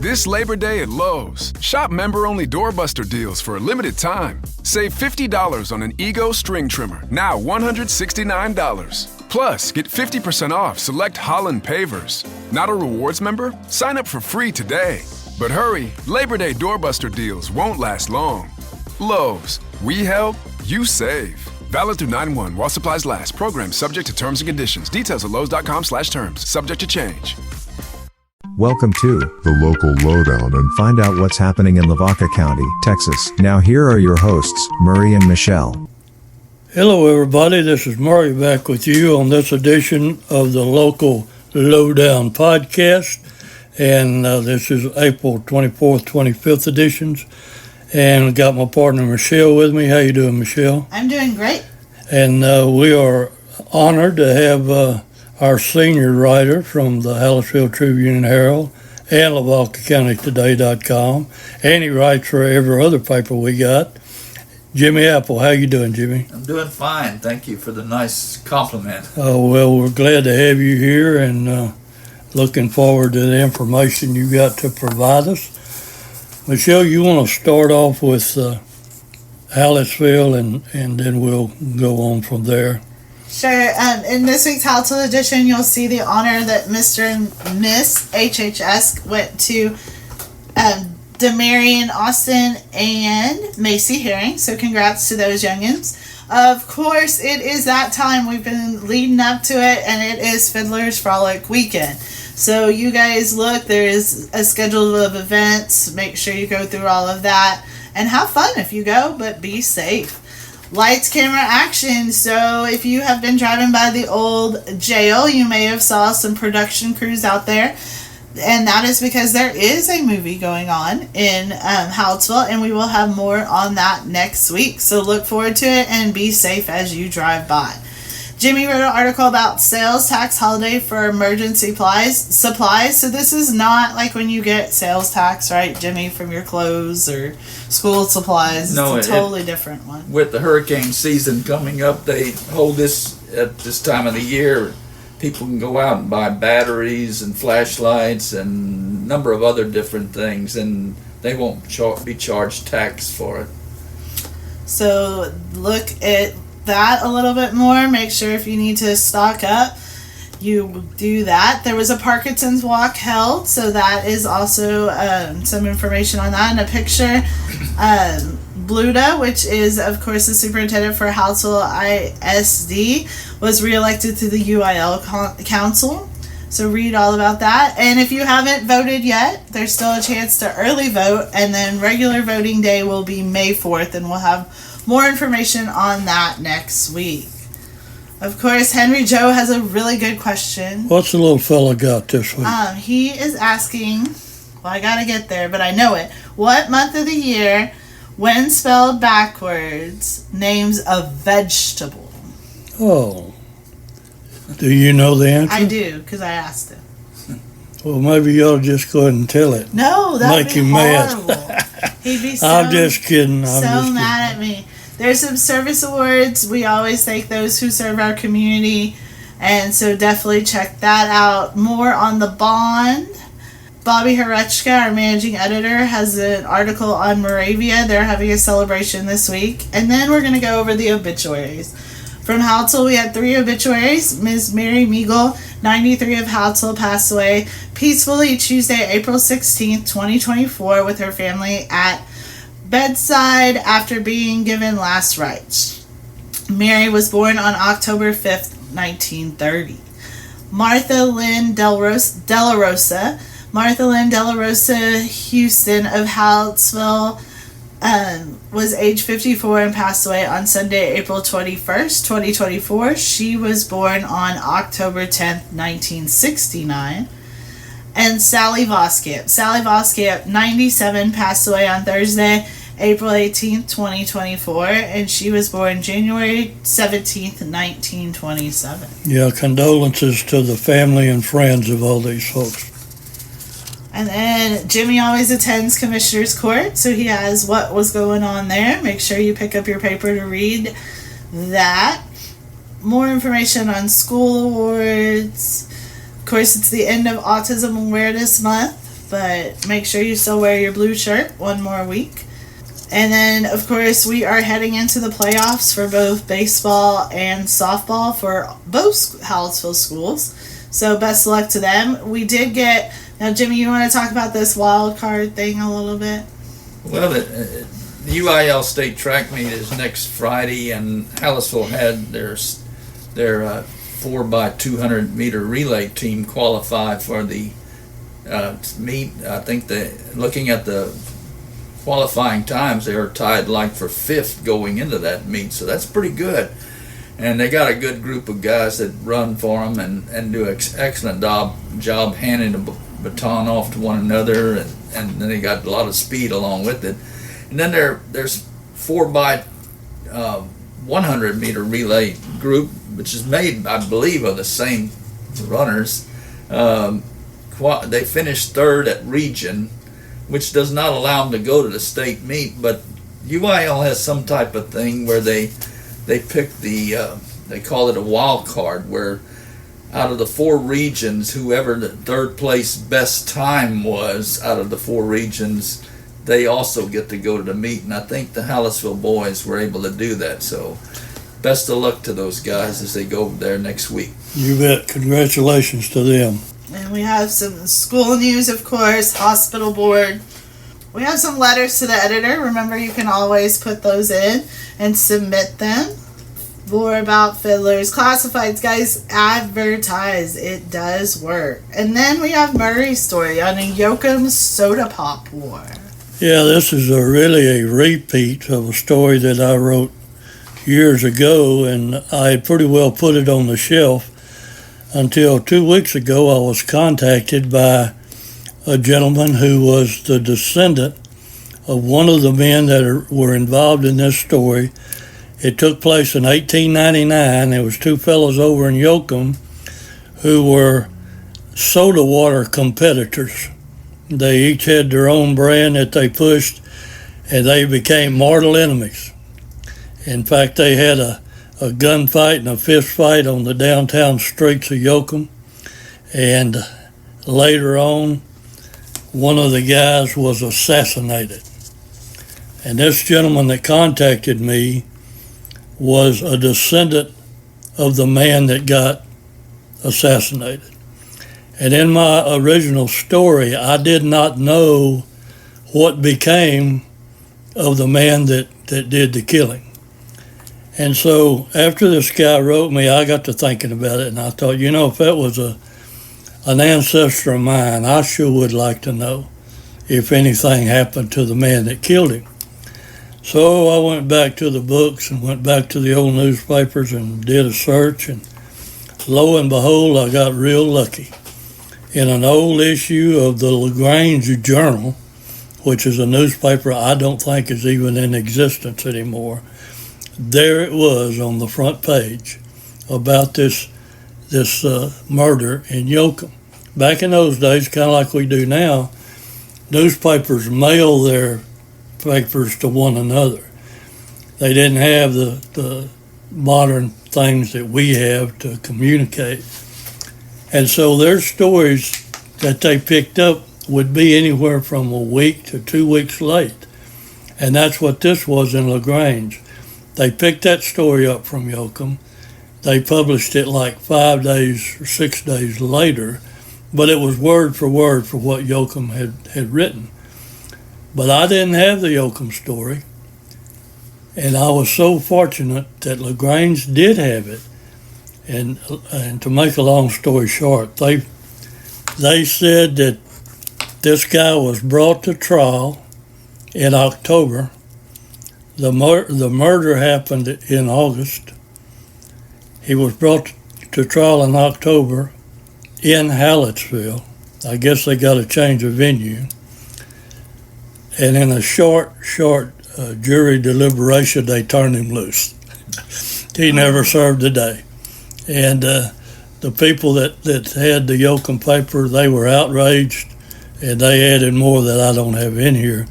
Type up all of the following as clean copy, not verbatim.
This Labor Day at Lowe's, shop member-only doorbuster deals for a limited time. Save $50 on an Ego string trimmer, now $169. Plus, get 50% off select Holland pavers. Not a rewards member? Sign up for free today. But hurry, Labor Day doorbuster deals won't last long. Lowe's, we help, you save. Valid through 9/1 while supplies last. Program subject to terms and conditions. Details at lowes.com/terms. Subject to change. Welcome to the Local Lowdown and find out what's happening in Lavaca County, Texas. Now here are your hosts, Murray and Michelle. Hello everybody, this is Murray back with you on this edition of the Local Lowdown podcast. And this is April 24th, 25th editions. And I got my partner Michelle with me. How you doing, Michelle? I'm doing great. And we are honored to have our senior writer from the Hallettsville Tribune and Herald and LavacaCountyToday.com, and he writes for every other paper we got. Jimmy Appelt, how you doing, Jimmy? I'm doing fine. Thank you for the nice compliment. Oh, well, we're glad to have you here and looking forward to the information you got to provide us. Michelle, you want to start off with Hallettsville and then we'll go on from there. Sure. In this week's Hallettsville edition, you'll see the honor that Mr. and Miss HHS went to Demarion Austin and Macy Herring. So congrats to those youngins. Of course, it is that time. We've been leading up to it, and it is Fiddlers Frolic weekend. So you guys look, there is a schedule of events. Make sure you go through all of that and have fun if you go, but be safe. Lights, camera, action. So if you have been driving by the old jail, you may have saw some production crews out there. And that is because there is a movie going on in Hallettsville, and we will have more on that next week. So look forward to it and be safe as you drive by. Jimmy wrote an article about sales tax holiday for emergency supplies. So this is not like when you get sales tax, right, Jimmy, from your clothes or school supplies. No, it's a totally different one. With the hurricane season coming up, they hold this at this time of the year. People can go out and buy batteries and flashlights and a number of other different things, and they won't be charged tax for it. So look at that a little bit more. Make sure if you need to stock up, you do that. There was a Parkinson's walk held, so that is also some information on that and a picture. Bluda, which is of course the superintendent for Hallettsville ISD, was reelected to the UIL council. So read all about that. And if you haven't voted yet, there's still a chance to early vote, and then regular voting day will be May 4th, and we'll have more information on that next week. Of course, Henry Joe has a really good question. What's the little fella got this week? He is asking, well, I gotta get there, but I know it. What month of the year, when spelled backwards, names a vegetable? Oh. Do you know the answer? I do, because I asked him. Well, maybe you ought to just go ahead and tell it. No, that would be horrible. Mad. He'd be so, I'm just kidding. Mad at me. There's some service awards. We always thank those who serve our community, and so definitely check that out. More on the bond. Bobby Horechka, our managing editor, has an article on Moravia. They're having a celebration this week. And then we're going to go over the obituaries. From Hallettsville, we had 3 obituaries. Ms. Mary Meagle, 93 of Hallettsville, passed away peacefully Tuesday, April 16th, 2024, with her family at bedside after being given last rites. Mary was born on October 5th, 1930. Martha Lynn Della Rosa Houston of Hallettsville was age 54 and passed away on Sunday, April 21st, 2024. She was born on October 10th, 1969. And Sally Voskamp, 97, passed away on Thursday, April 18th, 2024, and she was born January 17th, 1927. Yeah, condolences to the family and friends of all these folks. And then Jimmy always attends Commissioner's Court, so he has what was going on there. Make sure you pick up your paper to read that. More information on school awards. Of course, it's the end of Autism Awareness Month. but make sure you still wear your blue shirt one more week. And then, of course, we are heading into the playoffs for both baseball and softball for both Hallettsville schools. So best of luck to them. We did get... Now, Jimmy, you want to talk about this wild card thing a little bit? Well, the UIL state track meet is next Friday, and Hallettsville had their 4x200 meter relay team qualify for the meet. I think looking at the qualifying times, they are tied like for 5th going into that meet, so that's pretty good. And they got a good group of guys that run for them and do an excellent job handing the baton off to one another, and then they got a lot of speed along with it. And then there's 4x100 meter relay group, which is made, I believe, of the same runners. They finished 3rd at region, which does not allow them to go to the state meet, but UIL has some type of thing where they pick they call it a wild card, where out of the 4 regions, whoever the 3rd place best time was out of the 4 regions, they also get to go to the meet, and I think the Hallettsville boys were able to do that. So best of luck to those guys as they go over there next week. You bet. Congratulations to them. And we have some school news, of course, hospital board. We have some letters to the editor. Remember, you can always put those in and submit them. More about Fiddlers Classifieds, guys. Advertise. It does work. And then we have Murray's story on a Yoakum soda pop war. Yeah, this is really a repeat of a story that I wrote years ago, and I had pretty well put it on the shelf until 2 weeks ago. I was contacted by a gentleman who was the descendant of one of the men that were involved in this story. It took place in 1899. There was 2 fellows over in Yoakum who were soda water competitors. They each had their own brand that they pushed, and they became mortal enemies. In fact, they had a gunfight and a fist fight on the downtown streets of Yoakum, and later on, one of the guys was assassinated. And this gentleman that contacted me was a descendant of the man that got assassinated. And in my original story, I did not know what became of the man that did the killing. And so after this guy wrote me, I got to thinking about it, and I thought, if that was an ancestor of mine, I sure would like to know if anything happened to the man that killed him. So I went back to the books and went back to the old newspapers and did a search, and lo and behold, I got real lucky. In an old issue of the LaGrange Journal, which is a newspaper I don't think is even in existence anymore, there it was on the front page about this murder in Yoakum. Back in those days, kind of like we do now, newspapers mail their papers to one another. They didn't have the modern things that we have to communicate. And so their stories that they picked up would be anywhere from a week to 2 weeks late. And that's what this was in LaGrange. They picked that story up from Yoakum. They published it like 5 days or 6 days later, but it was word for what Yoakum had written. But I didn't have the Yoakum story, and I was so fortunate that LaGrange did have it. And to make a long story short, they said that this guy was brought to trial in October. The murder happened in August. He was brought to trial in October in Hallettsville. I guess they got to change the venue. And in a short jury deliberation, they turned him loose. He never served a day. And the people that had the Yoakum paper, they were outraged, and they added more that I don't have in here.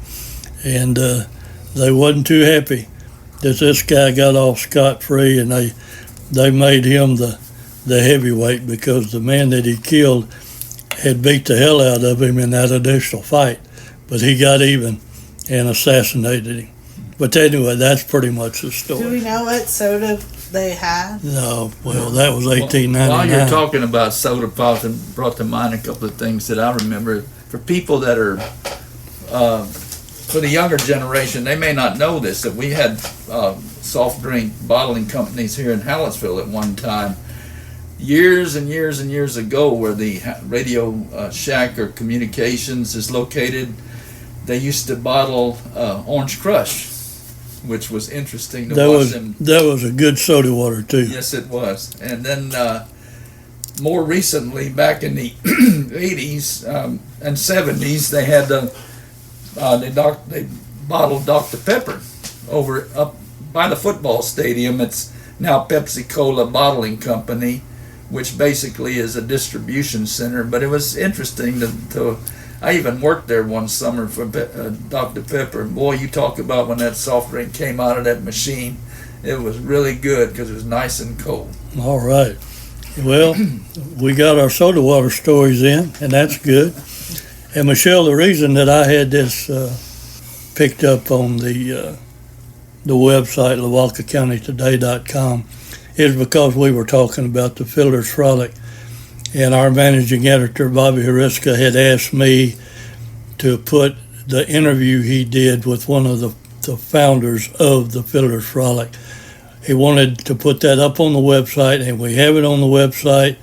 And they wasn't too happy that this guy got off scot-free, and they made him the heavyweight, because the man that he killed had beat the hell out of him in that initial fight. But he got even and assassinated him. But anyway, that's pretty much the story. Do we know what soda they had? No, well, that was 1899. While you're talking about soda pop, and brought to mind a couple of things that I remember. For people that are, for the younger generation, they may not know this, that we had soft drink bottling companies here in Hallettsville at one time. Years and years and years ago, where the Radio Shack or Communications is located, they used to bottle Orange Crush, which was interesting to watch them. That was a good soda water too. Yes, it was. And then more recently, back in the 80s and 70s, they had they bottled Dr. Pepper over up by the football stadium. It's now Pepsi Cola Bottling Company, which basically is a distribution center. But it was interesting to I even worked there one summer for Dr. Pepper. And boy, you talk about when that soft drink came out of that machine, it was really good because it was nice and cold. All right. Well, we got our soda water stories in, and that's good. And Michelle, the reason that I had this picked up on the website, LaVacaCountyToday.com, is because we were talking about the Fiddlers Frolic. And our managing editor, Bobby Hariska, had asked me to put the interview he did with one of the founders of the Fiddlers Frolic. He wanted to put that up on the website, and we have it on the website.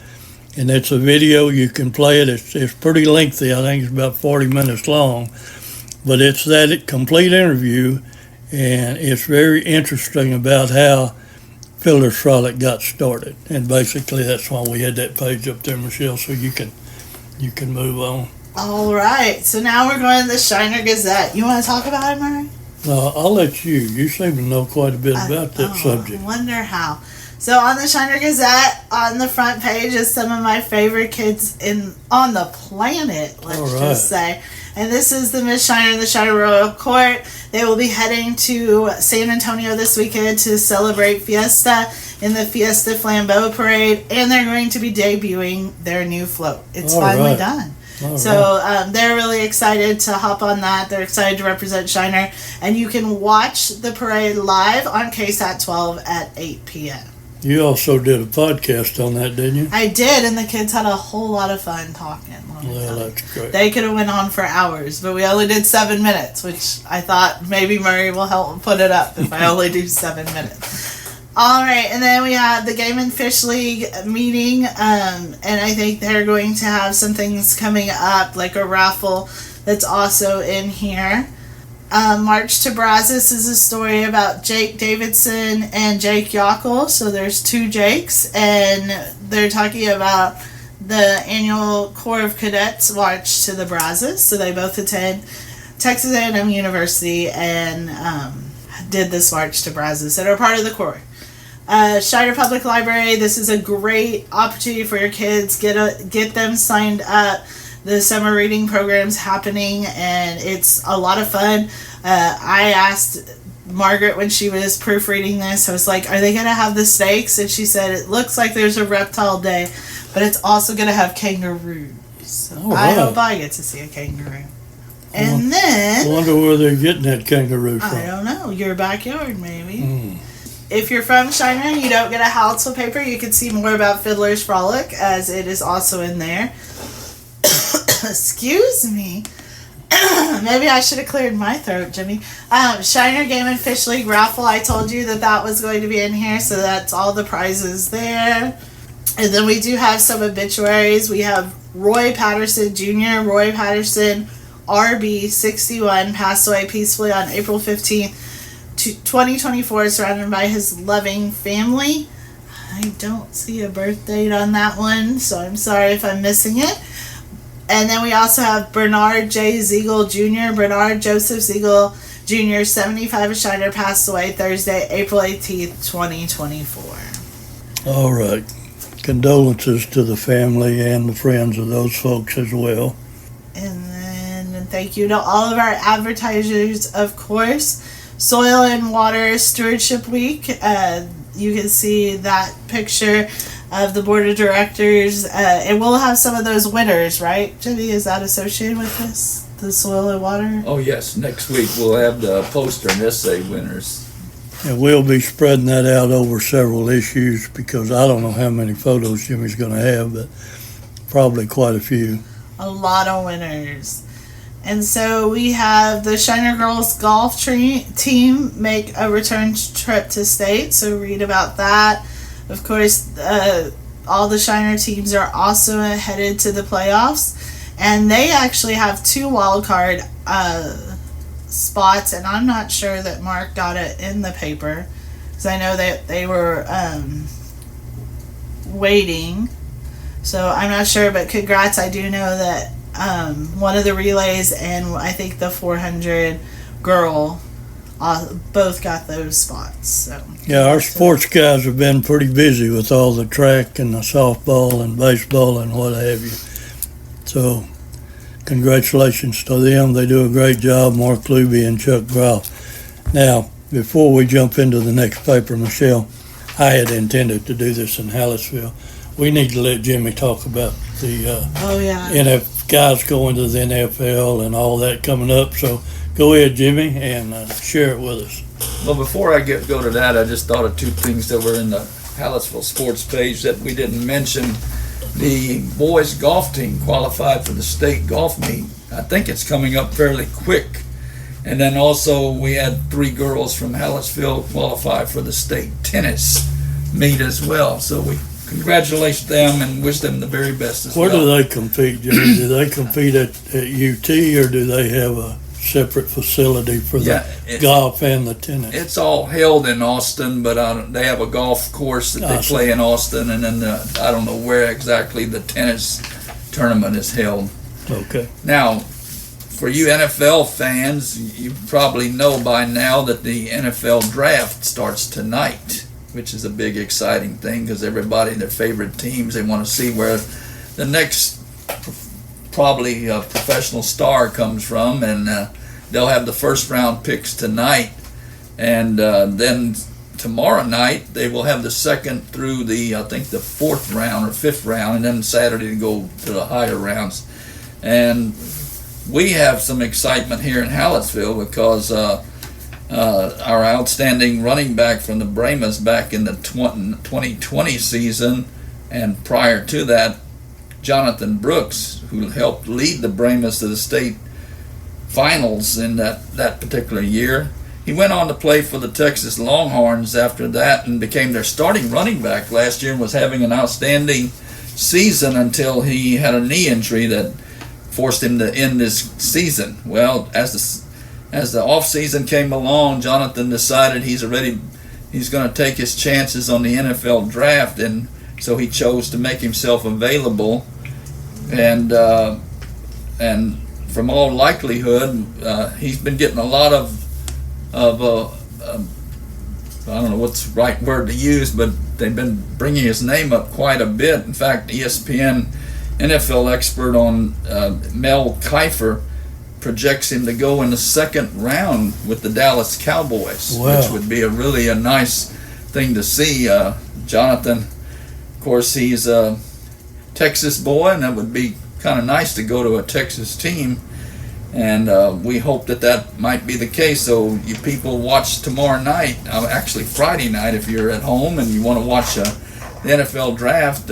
And it's a video. You can play it. It's pretty lengthy. I think it's about 40 minutes long. But it's that complete interview, and it's very interesting about how Fiddlers Frolic got started, and basically that's why we had that page up there, Michelle, so you can move on. All right, so now we're going to the Shiner Gazette. You want to talk about it, Murray? I'll let you. You seem to know quite a bit about that subject. I wonder how. So on the Shiner Gazette, on the front page is some of my favorite kids on the planet, let's just say. And this is the Miss Shiner and the Shiner Royal Court. They will be heading to San Antonio this weekend to celebrate Fiesta in the Fiesta Flambeau Parade, and they're going to be debuting their new float. It's finally done. They're really excited to hop on that. They're excited to represent Shiner, and you can watch the parade live on KSAT 12 at 8 p.m. You also did a podcast on that, didn't you? I did, and the kids had a whole lot of fun talking. Well, that's great. They could have went on for hours, but we only did 7 minutes, which I thought maybe Murray will help put it up if I only do 7 minutes. All right, and then we have the Game and Fish League meeting, and I think they're going to have some things coming up, like a raffle that's also in here. March to Brazos is a story about Jake Davidson and Jake Yockel. So there's two Jakes, and they're talking about the annual Corps of Cadets March to the Brazos. So they both attend Texas A&M University and did this March to Brazos and are part of the Corps. Shiner Public Library, this is a great opportunity for your kids. Get them signed up. The summer reading program's happening, and it's a lot of fun. I asked Margaret when she was proofreading this, I was like, are they going to have the snakes? And she said, it looks like there's a reptile day, but it's also going to have kangaroos. So I hope I get to see a kangaroo. And then... I wonder where they're getting that kangaroo from. I don't know. Your backyard, maybe. If you're from Shiner and you don't get a Hallettsville paper, you can see more about Fiddlers Frolic, as it is also in there. Excuse me. Maybe I should have cleared my throat, Jimmy. Shiner Game and Fish League raffle. I told you that was going to be in here, so that's all the prizes there. And then we do have some obituaries. We have Roy Patterson Jr. Roy Patterson, RB, 61, passed away peacefully on April 15th, 2024, surrounded by his loving family. I don't see a birth date on that one, so I'm sorry if I'm missing it. And then we also have Bernard J. Ziegel Jr. Bernard Joseph Ziegel Jr., 75 of Shiner, passed away Thursday, April 18th, 2024. All right. Condolences to the family and the friends of those folks as well. And then thank you to all of our advertisers, of course. Soil and Water Stewardship Week. You can see that picture of the board of directors. And we'll have some of those winners, right, Jimmy? Is that associated with this? The soil and water? Oh, yes. Next week we'll have the poster and essay winners. And we'll be spreading that out over several issues because I don't know how many photos Jimmy's going to have, but probably quite a few. A lot of winners. And so we have the Shiner Girls golf team make a return trip to state, so read about that. Of course, all the Shiner teams are also headed to the playoffs, and they actually have 2 wild card spots, and I'm not sure that Mark got it in the paper because I know that they were waiting, so I'm not sure, but congrats. I do know that one of the relays and I think the 400 girl both got those spots. So yeah, our sports guys have been pretty busy with all the track and the softball and baseball and what have you, so congratulations to them. They do a great job, Mark Luby and Chuck Groff. Now, before we jump into the next paper, Michelle, I had intended to do this in Hallettsville. We need to let Jimmy talk about the guys going to the NFL and all that coming up. So go ahead, Jimmy, and share it with us. Well, before I go to that, I just thought of 2 things that were in the Hallettsville sports page that we didn't mention. The boys golf team qualified for the state golf meet. I think it's coming up fairly quick. And then also we had 3 girls from Hallettsville qualify for the state tennis meet as well. So we congratulate them and wish them the very best as well. Where do they compete, Jimmy? Do they compete at UT, or do they have a separate facility for the golf and the tennis? It's all held in Austin, but they have a golf course that they play in Austin, and then I don't know where exactly the tennis tournament is held. Okay. Now, for you NFL fans, you probably know by now that the NFL draft starts tonight, which is a big exciting thing because everybody, their favorite teams, they want to see where the next probably professional star comes from, and they'll have the first round picks tonight, and then tomorrow night they will have the second through the I think the 4th round or 5th round, and then Saturday to go to the higher rounds. And we have some excitement here in Hallettsville because our outstanding running back from the Brahmas back in the 2020 season and prior to that, Jonathan Brooks, who helped lead the Brahmas to the state finals in that particular year. He went on to play for the Texas Longhorns after that and became their starting running back last year and was having an outstanding season until he had a knee injury that forced him to end this season. Well, as the off season came along, Jonathan decided he's going to take his chances on the NFL draft, and so he chose to make himself available, and from all likelihood, he's been getting a lot of I don't know what's the right word to use, but they've been bringing his name up quite a bit. In fact, ESPN NFL expert on Mel Kifer projects him to go in the 2nd round with the Dallas Cowboys, wow, which would be a really nice thing to see. Jonathan, of course, he's a Texas boy, and that would be kind of nice to go to a Texas team, and we hope that might be the case. So you people watch tomorrow night, actually Friday night, if you're at home and you want to watch the NFL draft.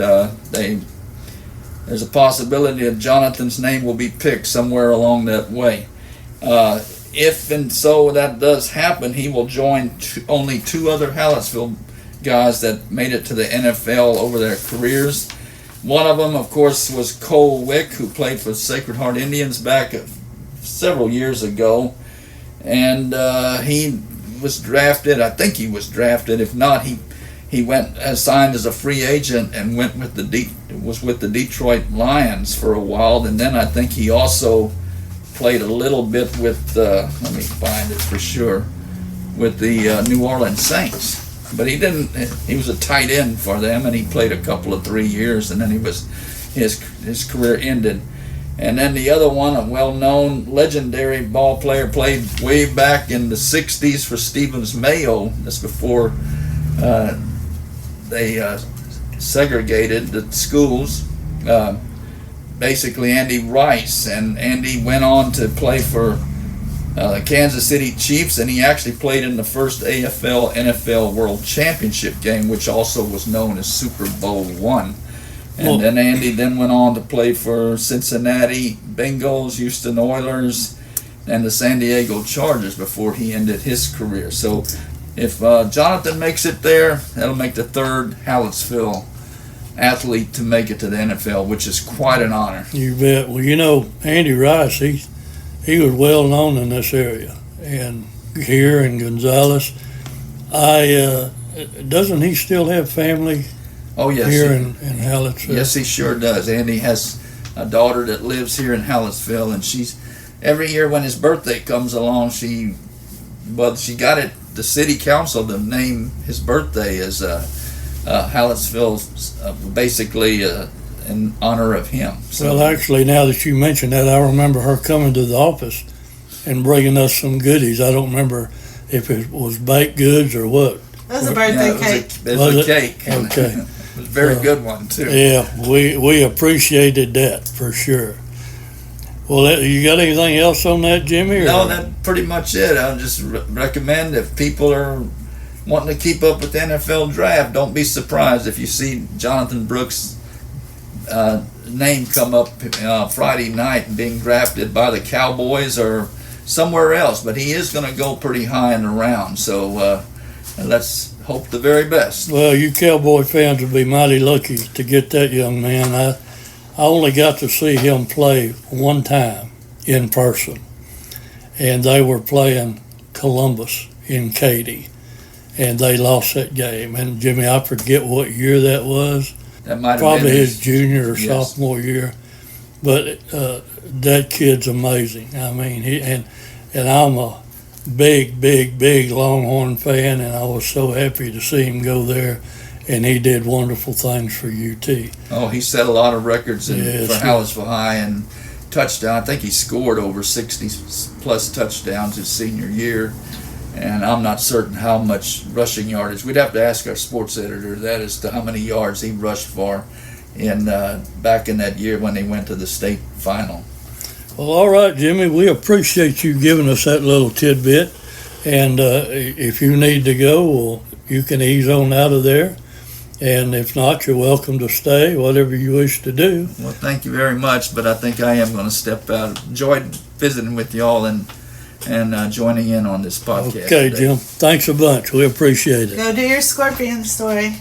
There's a possibility that Jonathan's name will be picked somewhere along that way. If and so that does happen, he will join only 2 other Hallettsville guys that made it to the NFL over their careers. One of them, of course, was Cole Wick, who played for Sacred Heart Indians back several years ago. And he was drafted, I think he was drafted. If not, he went signed as a free agent and was with the Detroit Lions for a while, and then I think he also played a little bit with let me find it for sure, with the New Orleans Saints. But he was a tight end for them, and he played a couple of 3 years, and then his career ended. And then the other one, a well-known legendary ball player, played way back in the 60s for Stevens Mayo. That's before they segregated the schools. Basically, Andy Rice, and Andy went on to play for the Kansas City Chiefs, and he actually played in the first AFL NFL World Championship game, which also was known as Super Bowl I. And then Andy then went on to play for Cincinnati Bengals, Houston Oilers, and the San Diego Chargers before he ended his career. So if Jonathan makes it there, that'll make the third Hallettsville athlete to make it to the NFL, which is quite an honor. You bet. Well, you know, Andy Rice, he was well known in this area, and here in Gonzales. Doesn't he still have family? Oh yes, here in Hallettsville. Yes, he sure does. Andy has a daughter that lives here in Hallettsville, and she's every year when his birthday comes along, she got it. The city council to name his birthday as Hallettsville, basically in honor of him. So, well, actually, now that you mention that, I remember her coming to the office and bringing us some goodies. I don't remember if it was baked goods or what. It was a birthday cake. It was a cake. Okay. It was a very good one, too. Yeah, we appreciated that for sure. Well, you got anything else on that, Jimmy? Or? No, that's pretty much it. I'll just recommend if people are wanting to keep up with the NFL draft, don't be surprised if you see Jonathan Brooks' name come up Friday night being drafted by the Cowboys or somewhere else. But he is going to go pretty high in the round, so let's hope the very best. Well, you Cowboy fans will be mighty lucky to get that young man. I only got to see him play one time in person, and they were playing Columbus in Katy, and they lost that game. And Jimmy, I forget what year that was. That might have probably been his junior or sophomore year. But that kid's amazing. I mean, and I'm a big Longhorn fan, and I was so happy to see him go there, and he did wonderful things for UT. Oh, he set a lot of records for Hallettsville High and touchdown. I think he scored over 60 plus touchdowns his senior year, and I'm not certain how much rushing yardage. We'd have to ask our sports editor that as to how many yards he rushed for back in that year when they went to the state final. Well, all right, Jimmy, we appreciate you giving us that little tidbit. And if you need to go, well, you can ease on out of there. And if not, you're welcome to stay, whatever you wish to do. Well, thank you very much, but I think I am going to step out. Enjoyed visiting with y'all and joining in on this podcast. Okay, today. Jim. Thanks a bunch. We appreciate it. Go do your scorpion story.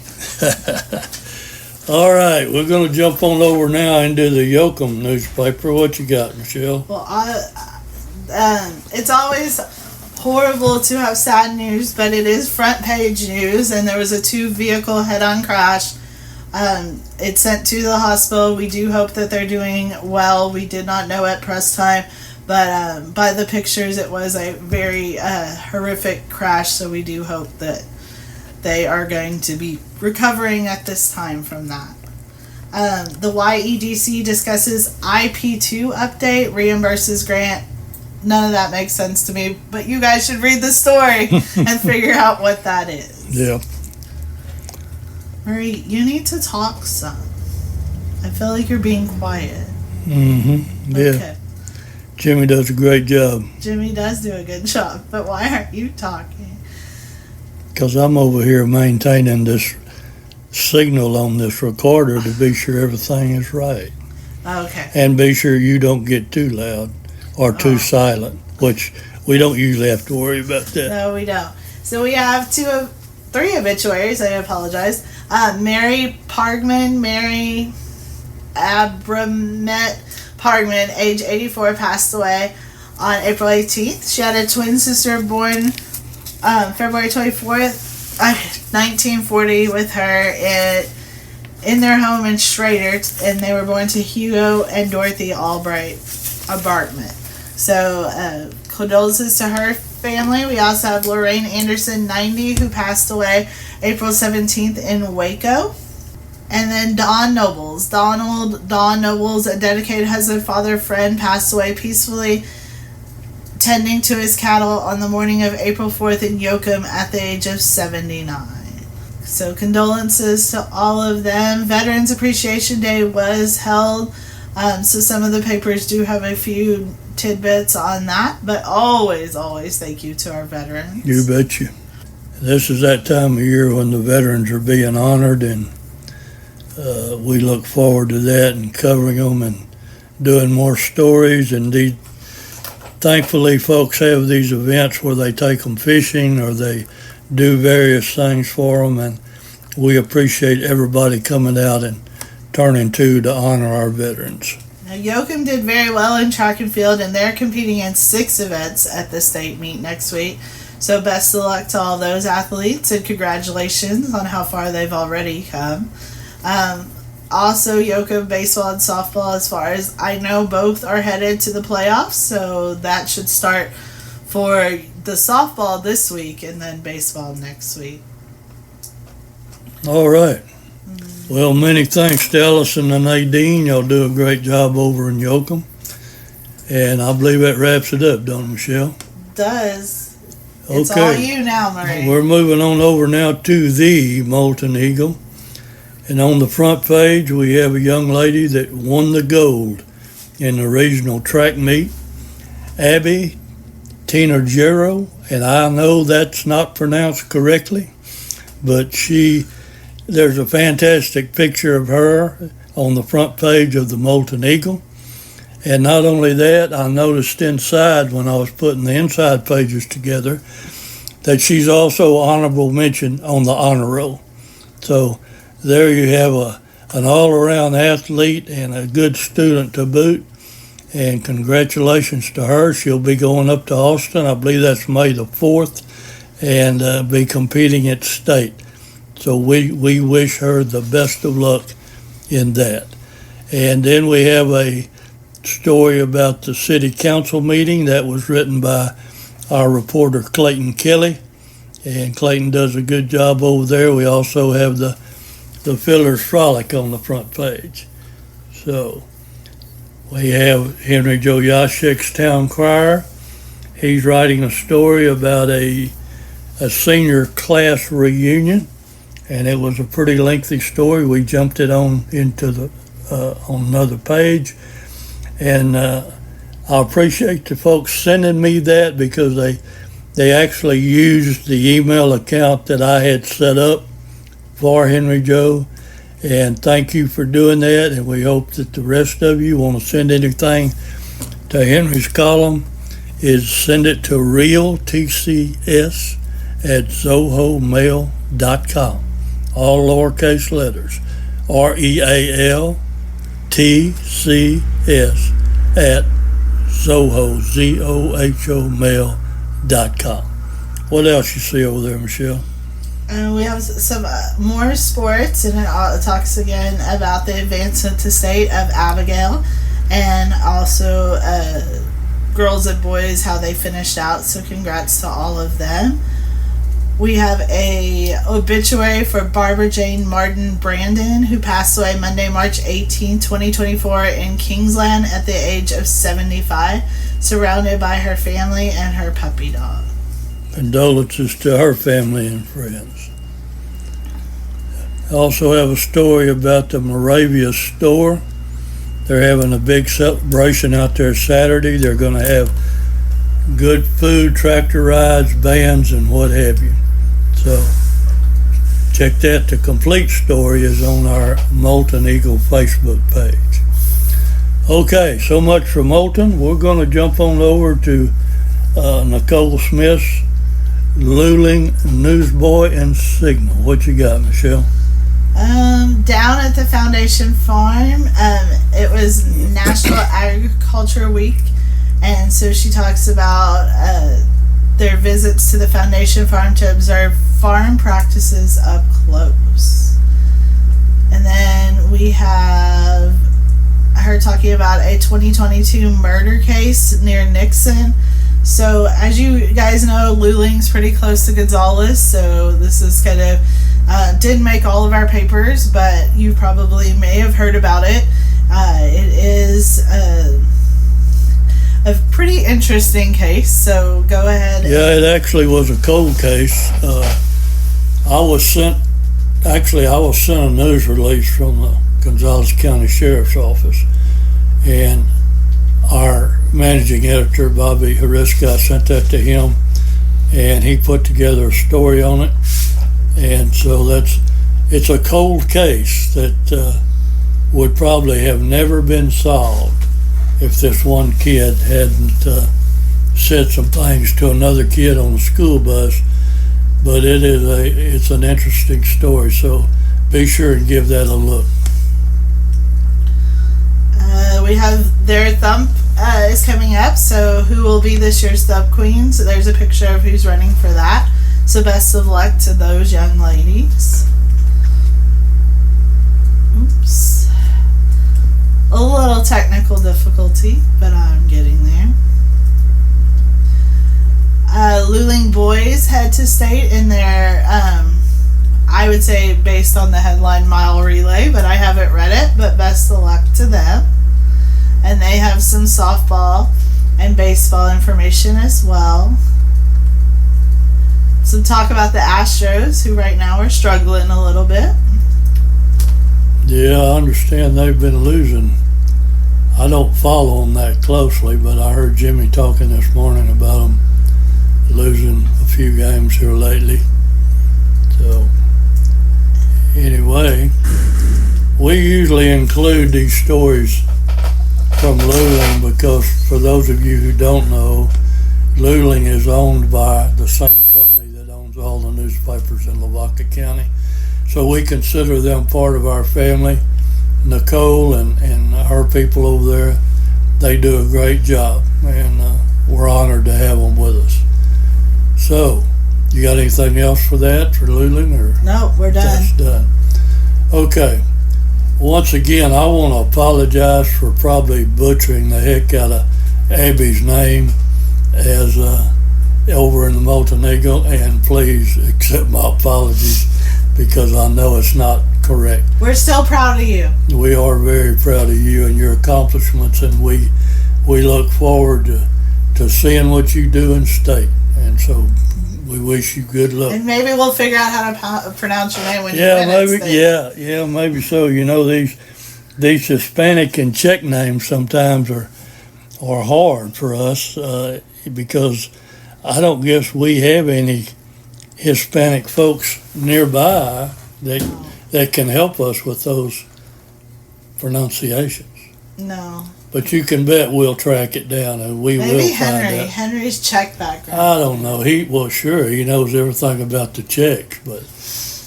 All right, we're going to jump on over now into the Yoakum newspaper. What you got, Michelle? Well, it's always horrible to have sad news, but it is front page news, and there was a 2-vehicle head-on crash. It's sent to the hospital. We do hope that they're doing well. We did not know at press time, but by the pictures, it was a very horrific crash, so we do hope that they are going to be recovering at this time from that. The YEDC discusses IP2 update, reimburses grant. None of that makes sense to me, but you guys should read the story and figure out what that is. Yeah. Marie, you need to talk some. I feel like you're being quiet. Mm-hmm. Yeah. Okay. Jimmy does a great job. Jimmy does do a good job, but why aren't you talking? Because I'm over here maintaining this signal on this recorder to be sure everything is right. Okay. And be sure you don't get too loud or too silent, which we don't usually have to worry about that. No, we don't. So we have 3 obituaries. I apologize. Mary Abramet Pargman, age 84, passed away on April 18th. She had a twin sister born February 24th, 1940, with her in their home in Schrader, and they were born to Hugo and Dorothy Albright Bartman. So condolences to her family. We also have Lorraine Anderson, 90, who passed away April 17th in Waco. And then Don Nobles. Don Nobles, a dedicated husband, father, friend, passed away peacefully tending to his cattle on the morning of April 4th in Yoakum at the age of 79. So condolences to all of them. Veterans Appreciation Day was held, so some of the papers do have a few tidbits on that, but always thank you to our veterans. You betcha. This is that time of year when the veterans are being honored, and we look forward to that and covering them and doing more stories. And thankfully, folks have these events where they take them fishing or they do various things for them, and we appreciate everybody coming out and turning to honor our veterans. Now, Yoakum did very well in track and field, and they're competing in 6 events at the state meet next week. So best of luck to all those athletes, and congratulations on how far they've already come. Also, Yoakum baseball and softball, as far as I know, both are headed to the playoffs, so that should start for the softball this week and then baseball next week. All right. Well, many thanks to Ellison and Nadine. Y'all do a great job over in Yoakum. And I believe that wraps it up, don't it, Michelle? Does. It's all you now, Murray. We're moving on over now to the Molten Eagle. And on the front page, we have a young lady that won the gold in the regional track meet, Abby Tinagero, and I know that's not pronounced correctly, but there's a fantastic picture of her on the front page of the Molten Eagle. And not only that, I noticed inside when I was putting the inside pages together that she's also honorable mention on the honor roll. So there you have an all-around athlete and a good student to boot. And congratulations to her. She'll be going up to Austin. I believe that's May the 4th, and be competing at state. So we wish her the best of luck in that. And then we have a story about the city council meeting that was written by our reporter Clayton Kelly. And Clayton does a good job over there. We also have the Fiddlers Frolic on the front page. So we have Henry Joe Yashek's Town Crier. He's writing a story about a senior class reunion, and it was a pretty lengthy story. We jumped it on another page, and I appreciate the folks sending me that, because they actually used the email account that I had set up for Henry Joe. And thank you for doing that, and we hope that the rest of you want to send anything to Henry's column is send it to realtcs@zohomail.com. All lowercase letters. realtcs@zohomail.com. What else you see over there, Michelle? And we have some more sports, and it talks again about the advancement to state of Abigail, and also girls and boys, how they finished out. So congrats to all of them. We have a obituary for Barbara Jane Martin Brandon, who passed away Monday, March 18, 2024 in Kingsland at the age of 75, surrounded by her family and her puppy dog. Condolences to her family and friends. I also have a story about the Moravia Store. They're having a big celebration out there Saturday. They're going to have good food, tractor rides, bands, and what have you. So check that. The complete story is on our Molten Eagle Facebook page. Okay, so much for Molten. We're going to jump on over to Nicole Smith's Luling Newsboy and Signal. What you got, Michelle? Down at the Foundation Farm, it was National Agriculture Week, and so she talks about their visits to the Foundation Farm to observe farm practices up close. And then we have her talking about a 2022 murder case near Nixon. So as you guys know, Luling's pretty close to Gonzales, so this is kind of didn't make all of our papers, but you probably may have heard about it. It is a pretty interesting case, so go ahead. Yeah, it actually was a cold case. I was sent actually, I was sent a news release from the Gonzales County Sheriff's Office, and our managing editor, Bobby Hariska, sent that to him, and he put together a story on it. And so it's a cold case that would probably have never been solved if this one kid hadn't said some things to another kid on the school bus. But it's an interesting story, so be sure and give that a look. We have their Thump is coming up, so who will be this year's Thump Queen? So there's a picture of who's running for that. So best of luck to those young ladies. Oops. A little technical difficulty, but I'm getting there. Luling boys head to state in their, I would say based on the headline, mile relay, but I haven't read it, but best of luck to them. And they have some softball and baseball information as well. Some talk about the Astros, who right now are struggling a little bit. Yeah, I understand they've been losing. I don't follow them that closely, but I heard Jimmy talking this morning about them losing a few games here lately. So, anyway, we usually include these stories from Luling because, for those of you who don't know, Luling is owned by the same company that owns all the newspapers in Lavaca County. So we consider them part of our family. Nicole and her people over there, they do a great job, and we're honored to have them with us. So, you got anything else for that, for Luling? Or No, we're done. That's done. Okay. Once again, I want to apologize for probably butchering the heck out of Abby's name as over in the Molten Eagle, and please accept my apologies because I know it's not correct. We're still proud of you. We are very proud of you and your accomplishments, and we look forward to seeing what you do in state, and so we wish you good luck. And maybe we'll figure out how to pronounce your name when you Yeah, win maybe. it. Yeah, maybe so. You know, these Hispanic and Czech names sometimes are hard for us because I don't guess we have any Hispanic folks nearby that can help us with those pronunciations. No. But you can bet we'll track it down, and we Maybe will find Henry. out. Henry's Czech background. I don't know. Sure, he knows everything about the Czechs, but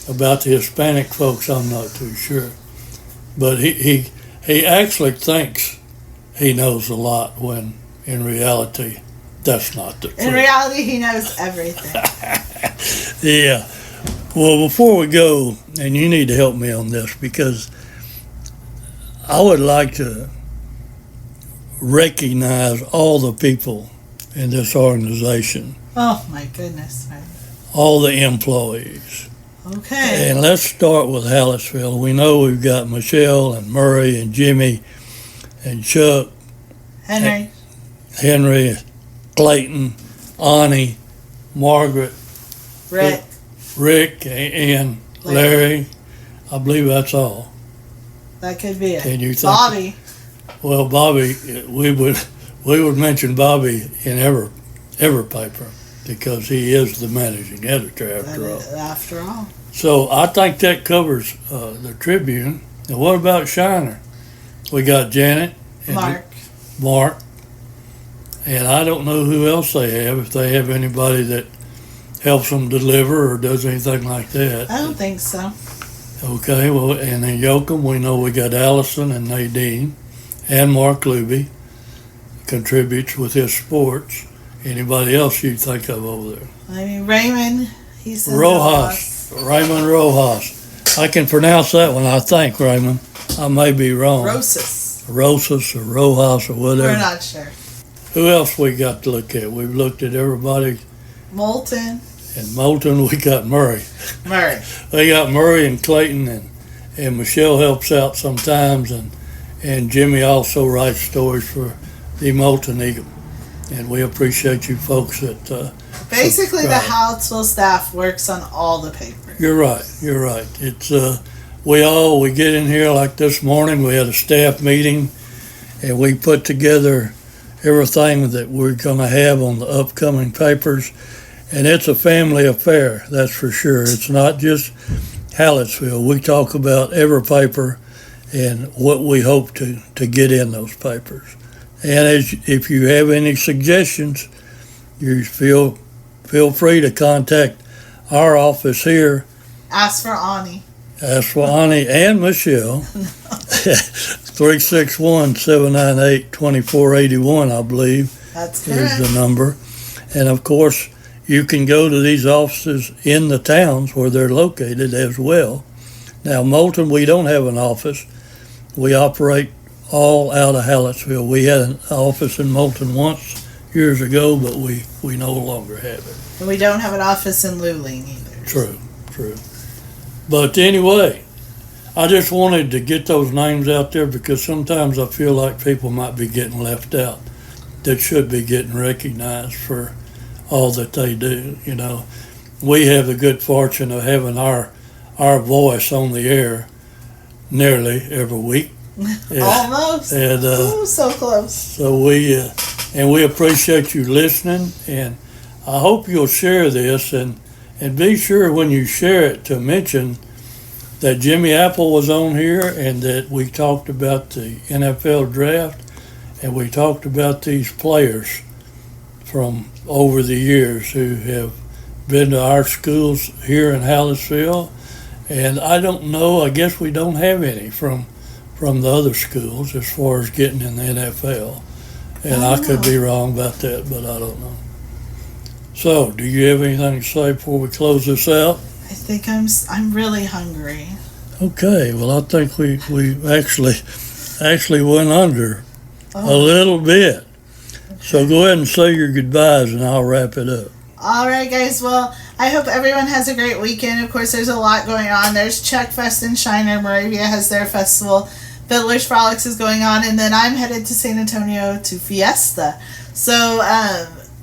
about the Hispanic folks, I'm not too sure. But he actually thinks he knows a lot when in reality that's not the truth. In reality, he knows everything. Yeah. Well, before we go, and you need to help me on this because I would like to recognize all the people in this organization, Oh, my goodness. all the employees. Okay. And let's start with Hallettsville. We know we've got Michelle and Murray and Jimmy and Chuck, Henry, Clayton, Ani, Margaret, Rick, and Larry. I believe that's all. That could be it. Can you think? Bobby. Well, Bobby, we would mention Bobby in every paper because he is the managing editor After all. So I think that covers the Tribune. And what about Shiner? We got Janet and Mark, and I don't know who else they have, if they have anybody that helps them deliver or does anything like that. I don't think so. Okay, well, and in Yoakum, we know we got Allison and Nadine, and Mark Luby contributes with his sports. Anybody else you think of over there? I mean, Raymond, he's Raymond Rojas. I can pronounce that one, I think, Raymond. I may be wrong. Rosas or Rojas or whatever. We're not sure. Who else we got to look at? We've looked at everybody. Moulton. In Moulton, we got Murray. We got Murray and Clayton, and Michelle helps out sometimes, and Jimmy also writes stories for the Moulton Eagle. And we appreciate you folks that basically the Hallettsville staff works on all the papers. You're right. It's we get in here like this morning. We had a staff meeting, and we put together everything that we're going to have on the upcoming papers, and it's a family affair. That's for sure. It's not just Hallettsville. We talk about every paper and what we hope to get in those papers. And if you have any suggestions, you feel free to contact our office here. Ask for Ani. Ask for Ani and Michelle. 361-798-2481, I believe. That's correct. Is the number. And of course, you can go to these offices in the towns where they're located as well. Now, Moulton, we don't have an office. We operate all out of Hallettsville. We had an office in Moulton once years ago, but we no longer have it. And we don't have an office in Luling either. True. But anyway, I just wanted to get those names out there because sometimes I feel like people might be getting left out that should be getting recognized for all that they do. You know, we have the good fortune of having our voice on the air nearly every week. Almost. And so close. So we appreciate you listening, and I hope you'll share this and be sure when you share it to mention that Jimmy Appelt was on here and that we talked about the NFL draft and we talked about these players from over the years who have been to our schools here in Hallettsville. And I don't know, I guess we don't have any from the other schools as far as getting in the NFL. And I could be wrong about that, but I don't know. So, do you have anything to say before we close this out? I think I'm really hungry. Okay, well, I think we actually went under a little bit. So go ahead and say your goodbyes and I'll wrap it up. All right, guys. Well, I hope everyone has a great weekend. Of course, there's a lot going on. There's Chuck Fest in Shiner. Moravia has their festival. Fiddlers Frolic is going on. And then I'm headed to San Antonio to Fiesta. So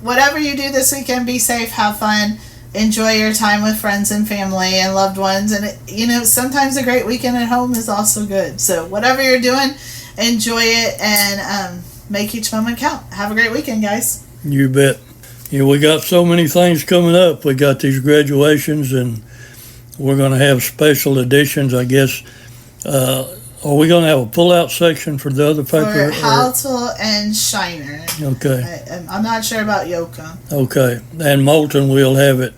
whatever you do this weekend, be safe, have fun, enjoy your time with friends and family and loved ones. And, sometimes a great weekend at home is also good. So whatever you're doing, enjoy it and make each moment count. Have a great weekend, guys. You bet. We got so many things coming up. We got these graduations, and we're going to have special editions, I guess. Are we going to have a pull-out section for the other paper? For Hallettsville and Shiner. Okay. I'm not sure about Yoka. Okay. And Moulton, we'll have it.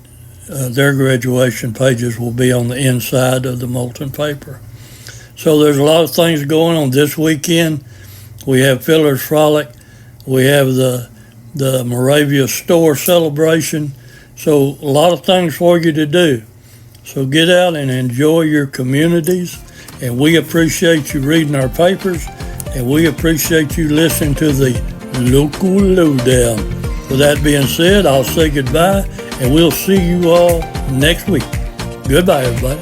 Their graduation pages will be on the inside of the Moulton paper. So there's a lot of things going on this weekend. We have Fiddlers Frolic. We have the Moravia Store celebration. So a lot of things for you to do. So get out and enjoy your communities. And we appreciate you reading our papers. And we appreciate you listening to the Local Lowdown. With that being said, I'll say goodbye. And we'll see you all next week. Goodbye, everybody.